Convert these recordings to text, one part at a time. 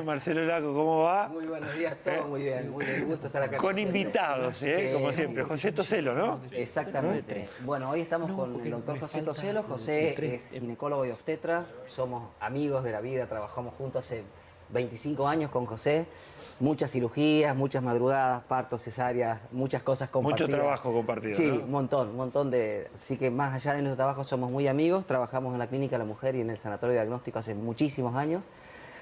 Marcelo Laco, ¿cómo va? Muy buenos días, todo muy bien, gusto estar acá. Con invitados, como siempre. José Toselo, ¿no? Exactamente. Bueno, hoy estamos con el doctor José Toselo. José es ginecólogo y obstetra, somos amigos de la vida, trabajamos juntos hace 25 años con José. Muchas cirugías, muchas madrugadas, partos, cesáreas, muchas cosas compartidas. Mucho trabajo compartido, Sí, ¿no? un montón de... Así que más allá de nuestro trabajo somos muy amigos, trabajamos en la Clínica de la Mujer y en el Sanatorio Diagnóstico hace muchísimos años.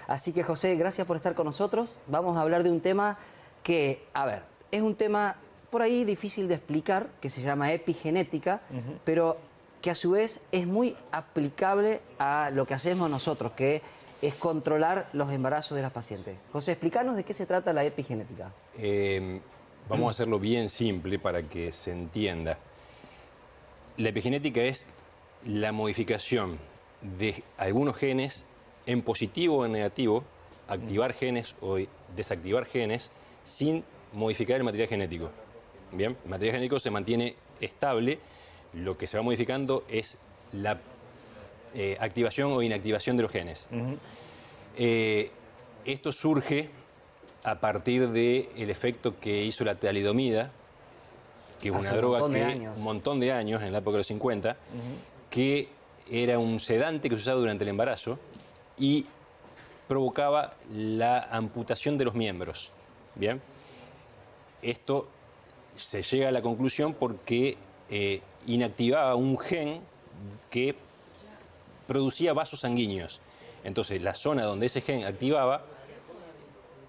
Así que, José, gracias por estar con nosotros. Vamos a hablar de un tema que, a ver, es un tema por ahí difícil de explicar, que se llama epigenética, pero que a su vez es muy aplicable a lo que hacemos nosotros, que es controlar los embarazos de las pacientes. José, explícanos de qué se trata la epigenética. Vamos a hacerlo bien simple para que se entienda. La epigenética es la modificación de algunos genes en positivo o en negativo, activar genes o desactivar genes sin modificar el material genético. Bien, el material genético se mantiene estable, lo que se va modificando es la activación o inactivación de los genes. Esto surge a partir del efecto que hizo la talidomida, que es una droga que un montón de años, en la época de los 50, que era un sedante que se usaba durante el embarazo y provocaba la amputación de los miembros. Bien, esto se llega a la conclusión porque inactivaba un gen que producía vasos sanguíneos. Entonces, la zona donde ese gen activaba,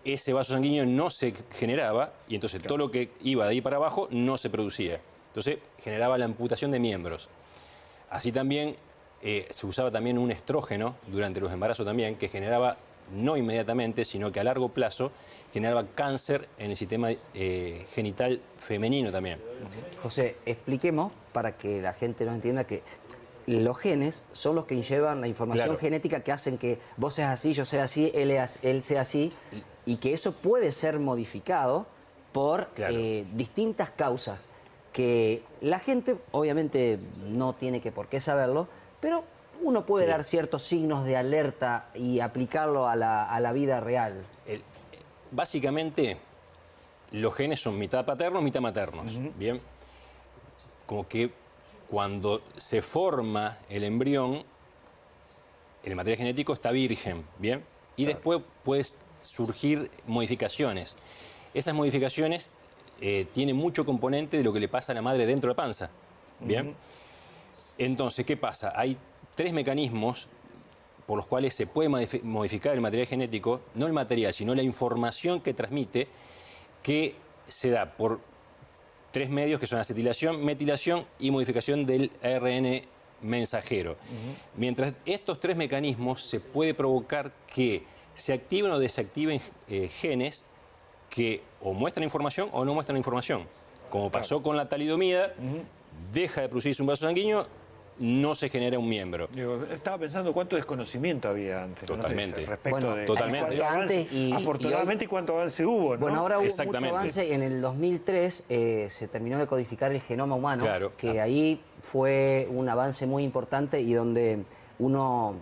ese vaso sanguíneo no se generaba y entonces todo lo que iba de ahí para abajo no se producía. Entonces, generaba la amputación de miembros. Así también se usaba también un estrógeno durante los embarazos también, que generaba, no inmediatamente, sino que a largo plazo, generaba cáncer en el sistema genital femenino también. José, expliquemos para que la gente nos entienda que los genes son los que llevan la información genética que hacen que vos seas así, yo sea así, él sea así, y que eso puede ser modificado por distintas causas que la gente obviamente no tiene que por qué saberlo, pero uno puede dar ciertos signos de alerta y aplicarlo a la vida real. Básicamente, los genes son mitad paternos, mitad maternos. Bien, como que cuando se forma el embrión, el material genético está virgen, ¿bien? Y después pueden surgir modificaciones. Esas modificaciones tienen mucho componente de lo que le pasa a la madre dentro de la panza, ¿bien? Entonces, ¿qué pasa? Hay tres mecanismos por los cuales se puede modificar el material genético, no el material, sino la información que transmite, que se da por tres medios que son acetilación, metilación y modificación del ARN mensajero. Mientras estos tres mecanismos se puede provocar que se activen o desactiven genes que o muestran información o no muestran información. Como pasó con la talidomida, deja de producirse un vaso sanguíneo, no se genera un miembro. Digo, estaba pensando cuánto desconocimiento había antes. Totalmente. No sé, respecto Bueno, de totalmente. cuánto avance, Y afortunadamente, cuánto avance hubo, ¿no? Bueno, ahora hubo mucho avance. En el 2003 se terminó de codificar el genoma humano, que ahí fue un avance muy importante y donde uno,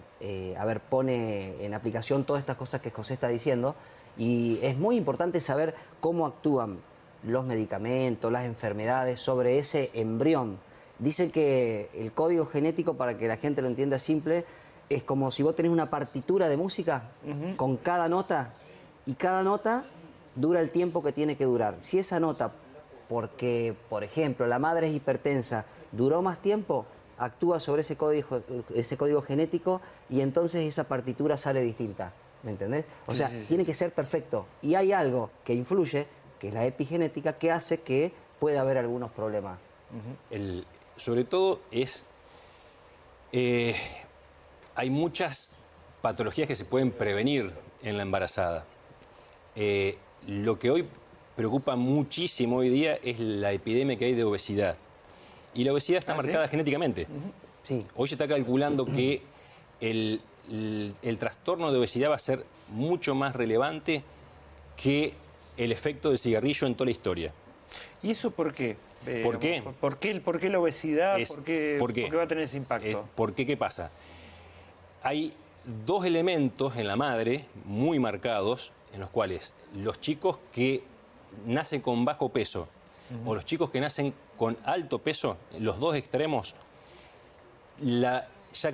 pone en aplicación todas estas cosas que José está diciendo. Y es muy importante saber cómo actúan los medicamentos, las enfermedades sobre ese embrión. Dicen que el código genético, para que la gente lo entienda simple, es como si vos tenés una partitura de música con cada nota, y cada nota dura el tiempo que tiene que durar. Si esa nota, porque, por ejemplo, la madre es hipertensa, duró más tiempo, actúa sobre ese código genético y entonces esa partitura sale distinta. ¿Me entendés? O sea, tiene que ser perfecto. Y hay algo que influye, que es la epigenética, que hace que pueda haber algunos problemas. Sobre todo hay muchas patologías que se pueden prevenir en la embarazada. Lo que hoy preocupa muchísimo hoy día es la epidemia que hay de obesidad. Y la obesidad está marcada genéticamente. Hoy se está calculando que el trastorno de obesidad va a ser mucho más relevante que el efecto del cigarrillo en toda la historia. ¿Y eso por qué? ¿Por qué? ¿Por qué la obesidad? ¿Por qué va a tener ese impacto? ¿Por qué? ¿Qué pasa? Hay dos elementos en la madre muy marcados, en los cuales los chicos que nacen con bajo peso o los chicos que nacen con alto peso, los dos extremos, ya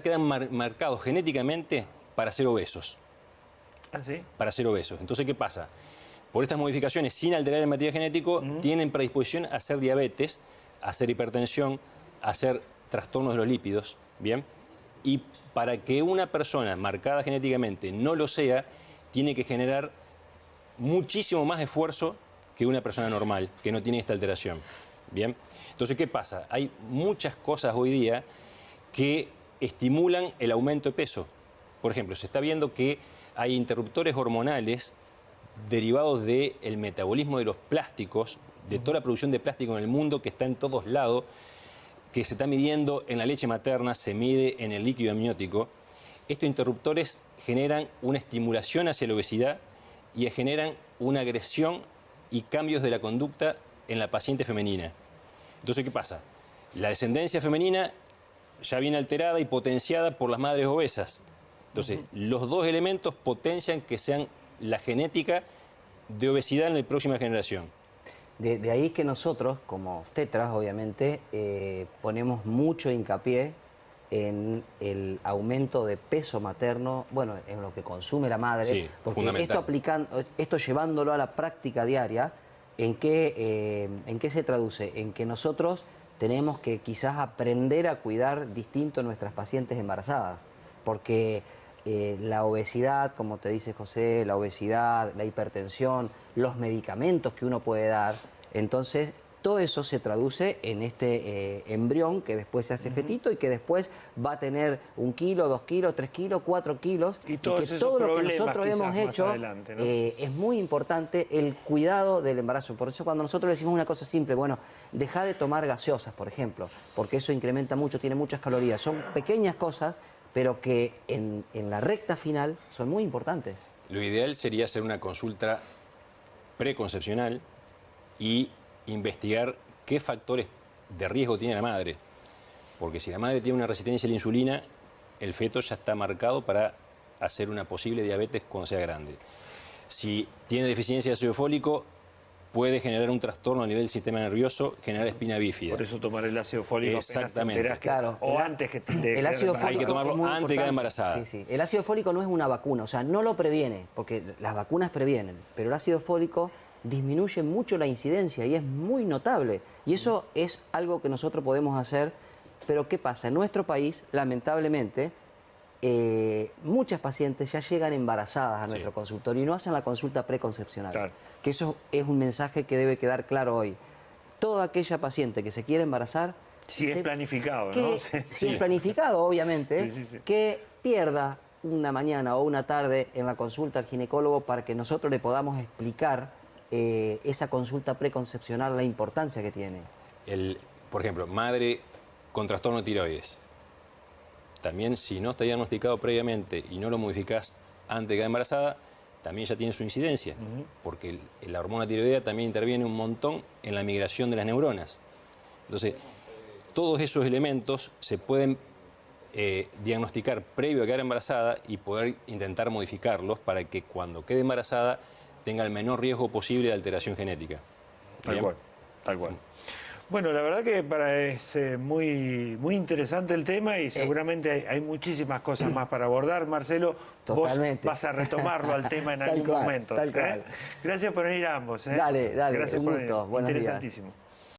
quedan marcados genéticamente para ser obesos. ¿Ah, sí? Para ser obesos. Entonces, ¿qué pasa? Por estas modificaciones, sin alterar el material genético, tienen predisposición a hacer diabetes, a hacer hipertensión, a hacer trastornos de los lípidos, ¿bien? Y para que una persona marcada genéticamente no lo sea, tiene que generar muchísimo más esfuerzo que una persona normal, que no tiene esta alteración, ¿bien? Entonces, ¿qué pasa? Hay muchas cosas hoy día que estimulan el aumento de peso. Por ejemplo, se está viendo que hay interruptores hormonales derivados del metabolismo de los plásticos, de toda la producción de plástico en el mundo, que está en todos lados, que se está midiendo en la leche materna, se mide en el líquido amniótico. Estos interruptores generan una estimulación hacia la obesidad y generan una agresión y cambios de la conducta en la paciente femenina. Entonces, ¿qué pasa? La descendencia femenina ya viene alterada y potenciada por las madres obesas. Entonces, los dos elementos potencian que sean la genética de obesidad en la próxima generación. De ahí que nosotros, como obstetras, obviamente, ponemos mucho hincapié en el aumento de peso materno, bueno, en lo que consume la madre, Sí, porque fundamental. esto llevándolo a la práctica diaria, ¿en qué se traduce? En que nosotros tenemos que quizás aprender a cuidar distinto a nuestras pacientes embarazadas, porque la obesidad, como te dice José, la obesidad, la hipertensión, los medicamentos que uno puede dar, entonces todo eso se traduce en este embrión que después se hace fetito y que después va a tener 1 kilo, 2 kilos, 3 kilos, 4 kilos. Y todos que esos todo lo que problemas nosotros quizás hemos más hecho adelante, ¿no? es muy importante el cuidado del embarazo. Por eso cuando nosotros le decimos una cosa simple, bueno, deja de tomar gaseosas, por ejemplo, porque eso incrementa mucho, tiene muchas calorías. Son pequeñas cosas, pero que en la recta final son muy importantes. Lo ideal sería hacer una consulta preconcepcional y investigar qué factores de riesgo tiene la madre. Porque si la madre tiene una resistencia a la insulina, el feto ya está marcado para hacer una posible diabetes cuando sea grande. Si tiene deficiencia de ácido fólico, puede generar un trastorno a nivel del sistema nervioso, generar espina bífida. Por eso tomar el ácido fólico Exactamente. apenas te enterás que, Claro, o antes que te el ácido quede fólico Hay que tomarlo es muy antes de quedar importante. embarazada. Sí, sí. El ácido fólico no es una vacuna, o sea, no lo previene, porque las vacunas previenen, pero el ácido fólico disminuye mucho la incidencia y es muy notable. Y eso es algo que nosotros podemos hacer, pero ¿qué pasa? En nuestro país, lamentablemente, muchas pacientes ya llegan embarazadas a nuestro consultorio y no hacen la consulta preconcepcional. Claro. Que eso es un mensaje que debe quedar claro hoy. Toda aquella paciente que se quiere embarazar, Si es planificado, que, ¿no? si es planificado, obviamente, Sí. que pierda una mañana o una tarde en la consulta al ginecólogo para que nosotros le podamos explicar esa consulta preconcepcional, la importancia que tiene. Por ejemplo, madre con trastorno de tiroides. También, si no está diagnosticado previamente y no lo modificás antes de quedar embarazada, también ya tiene su incidencia, porque la hormona tiroidea también interviene un montón en la migración de las neuronas. Entonces, todos esos elementos se pueden diagnosticar previo a quedar embarazada y poder intentar modificarlos para que cuando quede embarazada tenga el menor riesgo posible de alteración genética. Tal ¿Bien? cual, tal cual. Bueno, la verdad que es muy, muy interesante el tema y seguramente hay muchísimas cosas más para abordar. Marcelo, Totalmente. vos vas a retomarlo al tema en Tal algún cual, momento. tal cual. Gracias por venir ambos. Dale, Gracias un por gusto. venir. Buenos días. Interesantísimo.